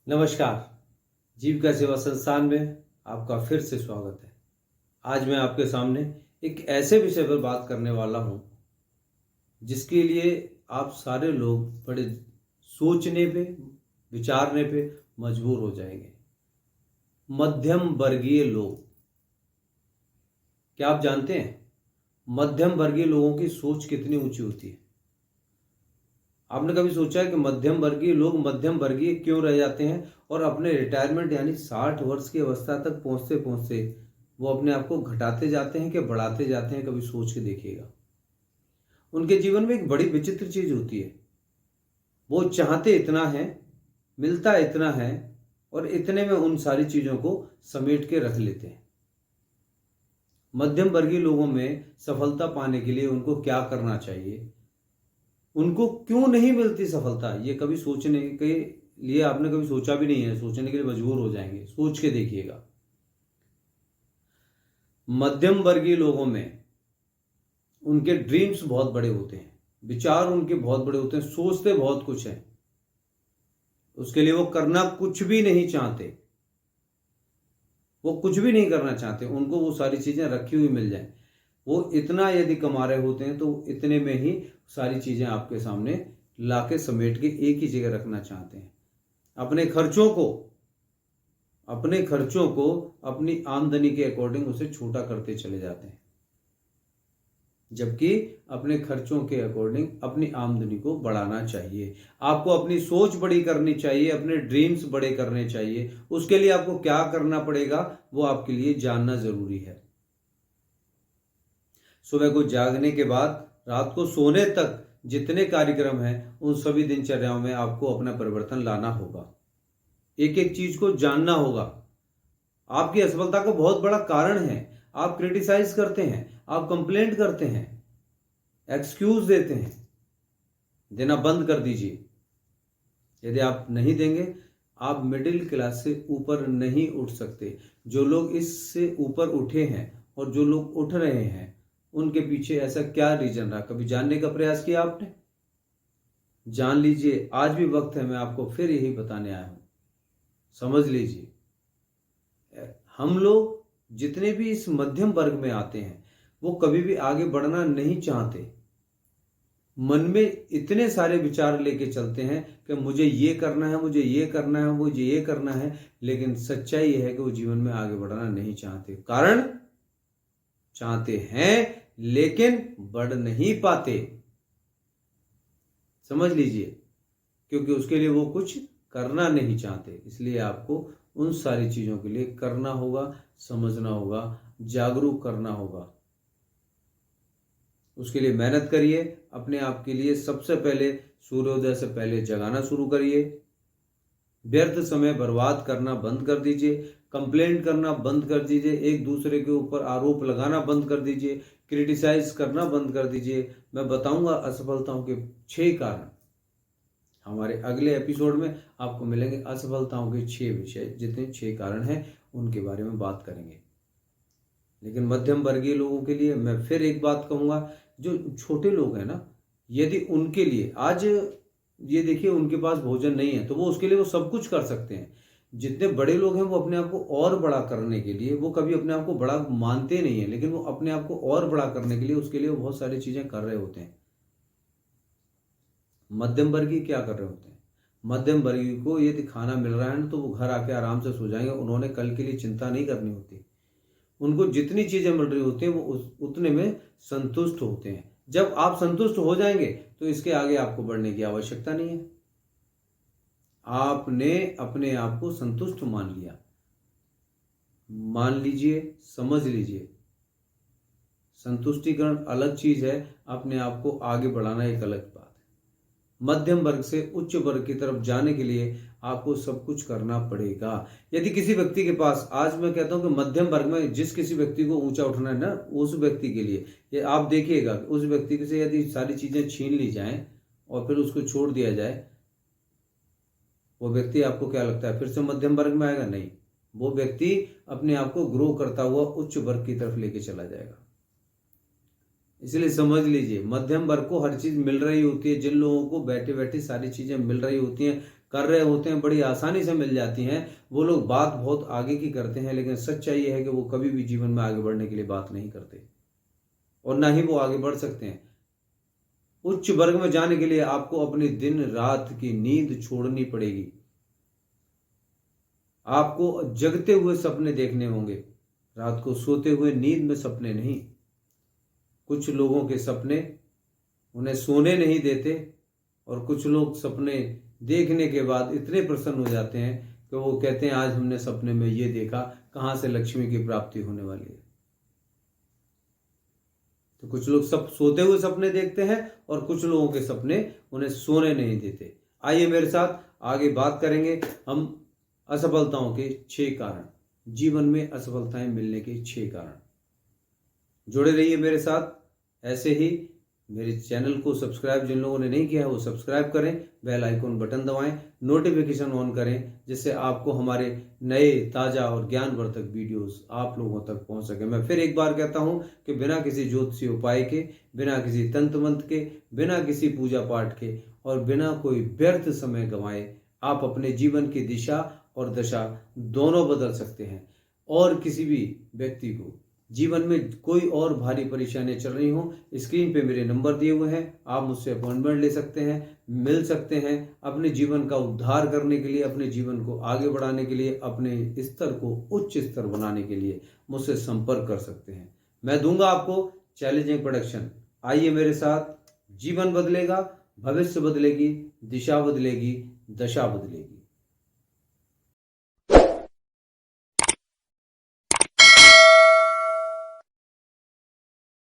नमस्कार। जीविका सेवा संस्थान में आपका फिर से स्वागत है। आज मैं आपके सामने एक ऐसे विषय पर बात करने वाला हूं जिसके लिए आप सारे लोग बड़े सोचने पे, विचारने पे मजबूर हो जाएंगे। मध्यम वर्गीय लोग। क्या आप जानते हैं मध्यम वर्गीय लोगों की सोच कितनी ऊंची होती है? आपने कभी सोचा है कि मध्यम वर्गीय लोग मध्यम वर्गीय क्यों रह जाते हैं और अपने रिटायरमेंट यानी 60 वर्ष की अवस्था तक पहुंचते पहुंचते वो अपने आप को घटाते जाते हैं कि बढ़ाते जाते हैं? कभी सोच के देखिएगा। उनके जीवन में एक बड़ी विचित्र चीज होती है। वो चाहते इतना है, मिलता इतना है और इतने में उन सारी चीजों को समेट के रख लेते हैं। मध्यम वर्गीय लोगों में सफलता पाने के लिए उनको क्या करना चाहिए, उनको क्यों नहीं मिलती सफलता, ये कभी सोचने के लिए आपने कभी सोचा भी नहीं है। सोचने के लिए मजबूर हो जाएंगे। सोच के देखिएगा। मध्यम वर्गीय लोगों में उनके ड्रीम्स बहुत बड़े होते हैं, विचार उनके बहुत बड़े होते हैं, सोचते बहुत कुछ है, उसके लिए वो करना कुछ भी नहीं चाहते। वो कुछ भी नहीं करना चाहते, उनको वो सारी चीजें रखी हुई मिल जाए। वो इतना यदि कमा रहे होते हैं तो इतने में ही सारी चीजें आपके सामने लाके समेट के एक ही जगह रखना चाहते हैं। अपने खर्चों को अपनी आमदनी के अकॉर्डिंग उसे छोटा करते चले जाते हैं, जबकि अपने खर्चों के अकॉर्डिंग अपनी आमदनी को बढ़ाना चाहिए। आपको अपनी सोच बड़ी करनी चाहिए, अपने ड्रीम्स बड़े करने चाहिए। उसके लिए आपको क्या करना पड़ेगा वो आपके लिए जानना जरूरी है। सुबह को जागने के बाद रात को सोने तक जितने कार्यक्रम हैं उन सभी दिनचर्याओं में आपको अपना परिवर्तन लाना होगा। एक एक चीज को जानना होगा। आपकी असफलता का बहुत बड़ा कारण है आप क्रिटिसाइज करते हैं, आप कंप्लेंट करते हैं, एक्सक्यूज देते हैं। देना बंद कर दीजिए। यदि आप नहीं देंगे आप मिडिल क्लास से ऊपर नहीं उठ सकते। जो लोग इससे ऊपर उठे हैं और जो लोग उठ रहे हैं उनके पीछे ऐसा क्या रीजन रहा, कभी जानने का प्रयास किया आपने? जान लीजिए, आज भी वक्त है। मैं आपको फिर यही बताने आया हूं, समझ लीजिए। हम लोग जितने भी इस मध्यम वर्ग में आते हैं वो कभी भी आगे बढ़ना नहीं चाहते। मन में इतने सारे विचार लेके चलते हैं कि मुझे ये करना है, मुझे ये करना है, मुझे ये करना है, लेकिन सच्चाई यह है कि वो जीवन में आगे बढ़ना नहीं चाहते। कारण चाहते हैं लेकिन बढ़ नहीं पाते। समझ लीजिए, क्योंकि उसके लिए वो कुछ करना नहीं चाहते। इसलिए आपको उन सारी चीजों के लिए करना होगा, समझना होगा, जागरूक करना होगा। उसके लिए मेहनत करिए। अपने आप के लिए सबसे पहले सूर्योदय से पहले जगाना शुरू करिए। व्यर्थ समय बर्बाद करना बंद कर दीजिए। कंप्लेंट करना बंद कर दीजिए। एक दूसरे के ऊपर आरोप लगाना बंद कर दीजिए। क्रिटिसाइज करना बंद कर दीजिए। मैं बताऊंगा असफलताओं के 6 कारण। हमारे अगले एपिसोड में आपको मिलेंगे असफलताओं के 6 विषय। जितने 6 कारण हैं उनके बारे में बात करेंगे। लेकिन मध्यम वर्गीय लोगों के लिए मैं फिर एक बात कहूंगा, जो छोटे लोग हैं ना, यदि उनके लिए आज ये देखिए उनके पास भोजन नहीं है तो वो उसके लिए वो सब कुछ कर सकते हैं। जितने बड़े लोग हैं वो अपने आप को और बड़ा करने के लिए, वो कभी अपने आप को बड़ा मानते नहीं है, लेकिन वो अपने आप को और बड़ा करने के लिए उसके लिए वो बहुत सारी चीजें कर रहे होते हैं। मध्यम वर्गीय क्या कर रहे होते हैं? मध्यम वर्गीय को यदि खाना मिल रहा है ना तो वो घर आके आराम से सो जाएंगे। उन्होंने कल के लिए चिंता नहीं करनी होती। उनको जितनी चीजें मिल रही होती हैं वो उतने में संतुष्ट होते हैं। जब आप संतुष्ट हो जाएंगे तो इसके आगे आपको बढ़ने की आवश्यकता नहीं है। आपने अपने आप को संतुष्ट मान लिया। मान लीजिए, समझ लीजिए। संतुष्टिकरण अलग चीज है, अपने आप को आगे बढ़ाना एक अलग बात है। मध्यम वर्ग से उच्च वर्ग की तरफ जाने के लिए आपको सब कुछ करना पड़ेगा। यदि किसी व्यक्ति के पास, आज मैं कहता हूं कि मध्यम वर्ग में जिस किसी व्यक्ति को ऊंचा उठना है ना, उस व्यक्ति के लिए ये आप देखिएगा, उस व्यक्ति से यदि सारी चीजें छीन ली जाएं और फिर उसको छोड़ दिया जाए, वो व्यक्ति आपको क्या लगता है फिर से मध्यम वर्ग में आएगा? नहीं, वो व्यक्ति अपने आप को ग्रो करता हुआ उच्च वर्ग की तरफ लेके चला जाएगा। इसलिए समझ लीजिए, मध्यम वर्ग को हर चीज मिल रही होती है। जिन लोगों को बैठे बैठे सारी चीजें मिल रही होती हैं, कर रहे होते हैं, बड़ी आसानी से मिल जाती हैं। वो लोग बात बहुत आगे की करते हैं, लेकिन सच्चाई ये है कि वो कभी भी जीवन में आगे बढ़ने के लिए बात नहीं करते और ना ही वो आगे बढ़ सकते हैं। उच्च वर्ग में जाने के लिए आपको अपनी दिन रात की नींद छोड़नी पड़ेगी। आपको जगते हुए सपने देखने होंगे, रात को सोते हुए नींद में सपने नहीं। कुछ लोगों के सपने उन्हें सोने नहीं देते और कुछ लोग सपने देखने के बाद इतने प्रसन्न हो जाते हैं कि वो कहते हैं आज हमने सपने में ये देखा, कहां से लक्ष्मी की प्राप्ति होने वाली है। तो कुछ लोग सब सोते हुए सपने देखते हैं और कुछ लोगों के सपने उन्हें सोने नहीं देते। आइए मेरे साथ आगे बात करेंगे हम असफलताओं के 6 कारण, जीवन में असफलताएं मिलने के 6 कारण। जुड़े रहिए मेरे साथ। ऐसे ही मेरे चैनल को सब्सक्राइब जिन लोगों ने नहीं किया है वो सब्सक्राइब करें, बेल आइकन बटन दबाएं, नोटिफिकेशन ऑन करें, जिससे आपको हमारे नए ताज़ा और ज्ञानवर्धक वीडियोस आप लोगों तक पहुंच सके। मैं फिर एक बार कहता हूं कि बिना किसी ज्योतिषीय उपाय के, बिना किसी तंत्र मंत्र के, बिना किसी पूजा पाठ के और बिना कोई व्यर्थ समय गंवाए आप अपने जीवन की दिशा और दशा दोनों बदल सकते हैं। और किसी भी व्यक्ति को जीवन में कोई और भारी परेशानियां चल रही हो, स्क्रीन पे मेरे नंबर दिए हुए हैं, आप मुझसे अपॉइंटमेंट ले सकते हैं, मिल सकते हैं। अपने जीवन का उद्धार करने के लिए, अपने जीवन को आगे बढ़ाने के लिए, अपने स्तर को उच्च स्तर बनाने के लिए मुझसे संपर्क कर सकते हैं। मैं दूंगा आपको चैलेंजिंग प्रोडक्शन। आइए मेरे साथ, जीवन बदलेगा, भविष्य बदलेगी, दिशा बदलेगी, दशा बदलेगी।